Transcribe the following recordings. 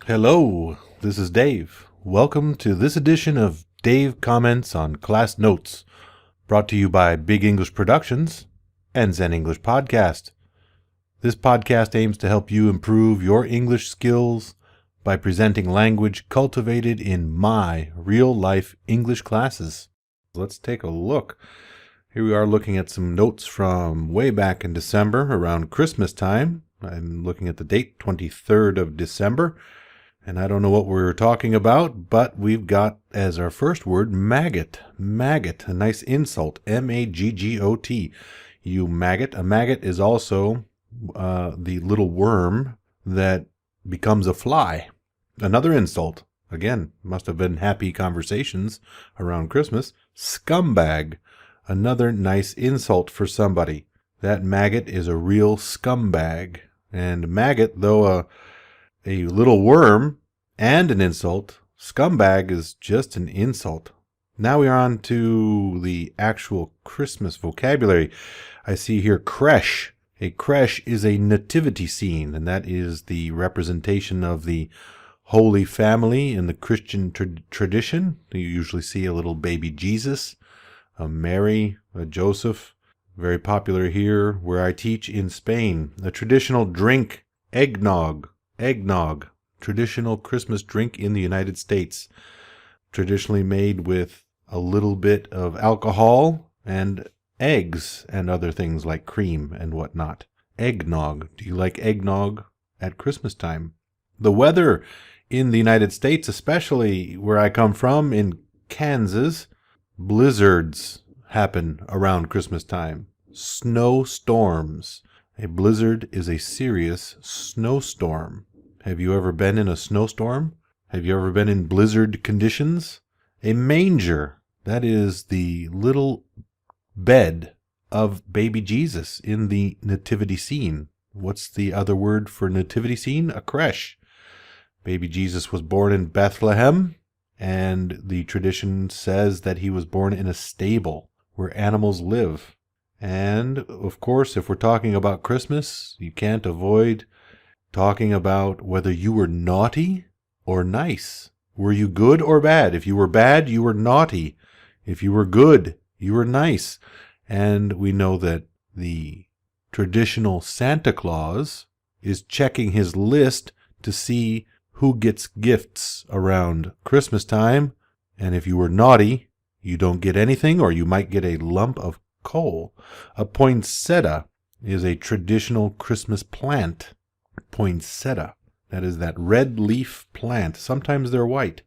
Hello, this is Dave. Welcome to this edition of Dave Comments on Class Notes, brought to you by Big English Productions and Zen English Podcast. This podcast aims to help you improve your English skills by presenting language cultivated in my real-life English classes. Let's take a look. Here we are looking at some notes from way back in December, around Christmas time. I'm looking at the date, 23rd of December. And I don't know what we're talking about, but we've got as our first word, maggot. Maggot, a nice insult, M-A-G-G-O-T. You maggot. A maggot is also the little worm that becomes a fly. Another insult. Again, must have been happy conversations around Christmas. Scumbag. Another nice insult for somebody. That maggot is a real scumbag. And maggot, though a little worm and an insult, scumbag is just an insult. Now we are on to the actual Christmas vocabulary. I see here creche. A creche is a nativity scene, and that is the representation of the Holy Family in the Christian tradition. You usually see a little baby Jesus, a Mary, a Joseph. Very popular here where I teach in Spain. A traditional drink, eggnog. Eggnog, traditional Christmas drink in the United States, traditionally made with a little bit of alcohol and eggs and other things like cream and whatnot. Eggnog. Do you like eggnog at Christmas time? The weather in the United States, especially where I come from in Kansas, blizzards happen around Christmas time. Snowstorms. A blizzard is a serious snowstorm. Have you ever been in a snowstorm? Have you ever been in blizzard conditions? A manger. That is the little bed of baby Jesus in the nativity scene. What's the other word for nativity scene? A creche. Baby Jesus was born in Bethlehem, and the tradition says that he was born in a stable where animals live. And, of course, if we're talking about Christmas, you can't avoid talking about whether you were naughty or nice. Were you good or bad? If you were bad, you were naughty. If you were good, you were nice. And we know that the traditional Santa Claus is checking his list to see who gets gifts around Christmas time. And if you were naughty, you don't get anything, or you might get a lump of coal. A poinsettia is a traditional Christmas plant. Poinsettia. That is that red leaf plant. Sometimes they're white.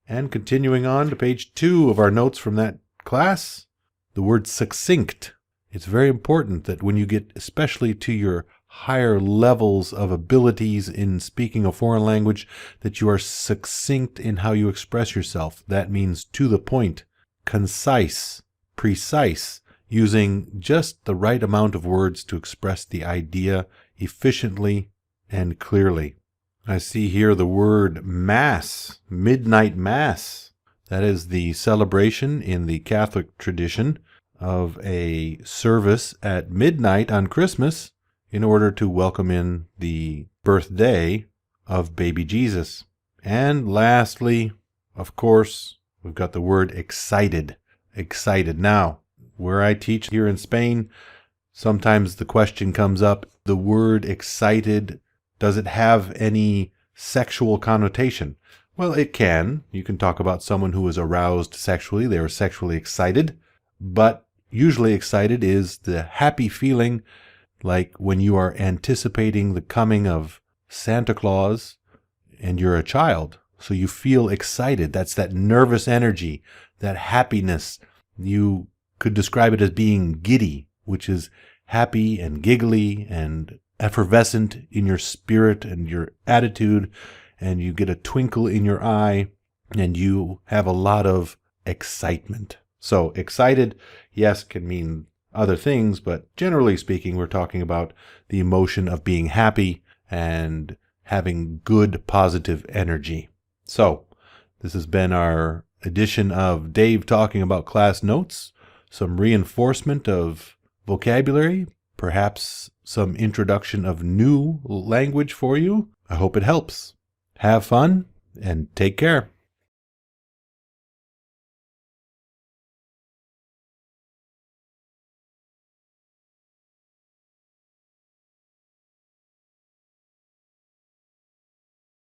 And continuing on to page 2 of our notes from that class, the word succinct. It's very important that when you get especially to your higher levels of abilities in speaking a foreign language, that you are succinct in how you express yourself. That means to the point, concise, precise, using just the right amount of words to express the idea efficiently and clearly. I see here the word Mass, midnight Mass. That is the celebration in the Catholic tradition of a service at midnight on Christmas in order to welcome in the birthday of baby Jesus. And lastly, of course, we've got the word excited. Excited. Now, where I teach here in Spain, sometimes the question comes up, the word excited, does it have any sexual connotation? Well, it can. You can talk about someone who is aroused sexually. They are sexually excited. But usually excited is the happy feeling like when you are anticipating the coming of Santa Claus and you're a child. So you feel excited. That's that nervous energy, that happiness. You could describe it as being giddy, which is happy and giggly and effervescent in your spirit and your attitude, and you get a twinkle in your eye, and you have a lot of excitement. So excited, yes, can mean other things, but generally speaking, we're talking about the emotion of being happy and having good, positive energy. So this has been our edition of Dave talking about class notes, some reinforcement of vocabulary, perhaps some introduction of new language for you. I hope it helps. Have fun and take care.